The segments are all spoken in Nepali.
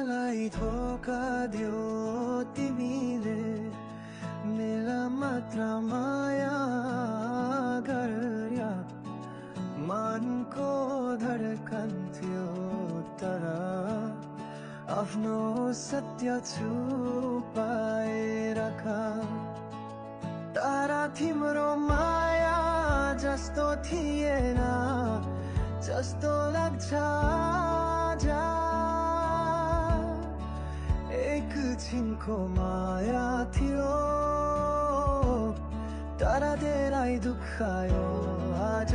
मलाई धोका दियो तिमीले, मेरा मात्र माया गर्या। मनको धडकन थियो तर आफ्नो सत्य छुपाएर राखा। तारा तिम्रो माया जस्तो थिएन जस्तो लाग्छ जा। एकछिनको माया थियो तर धेरै दुखायो आज।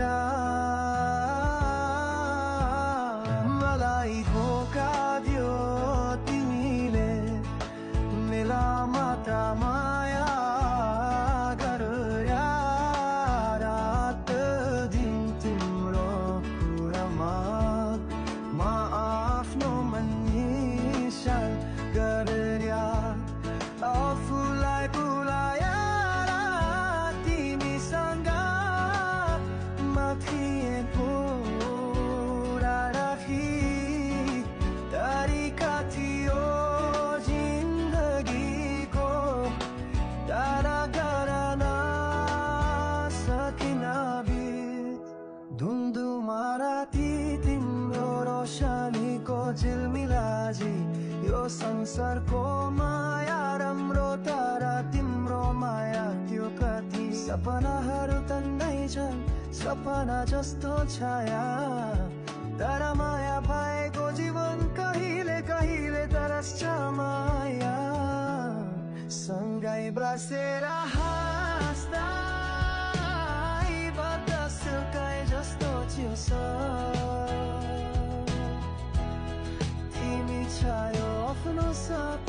मलाई धोका दियो तिमीले, मेरा मात्र माया गर्या। रात दिन तिम्रो कुरामा म आफ्नो मन निशान गर्या। आफूलाई भुलाएर तिमीसँग म थिएँ पुरा राखी। तरिका थियो जिन्दगीको टाढा गर्न सकिन बित। धुमधुमा राति तिम्रो रोशनीको झिलमिलाजी। यो संसारको माया राम्रो तर तिम्रो माया त्यो कति। सपनाहरू तन्दै छन् सपना जस्तो छाया, तर माया पाएको जीवन कहिले कहिले तरस्छ माया। सँगै बसेर हाँस्दा सिल्कै जस्तो चिउँछ। तिमी छायो आफ्नो साथ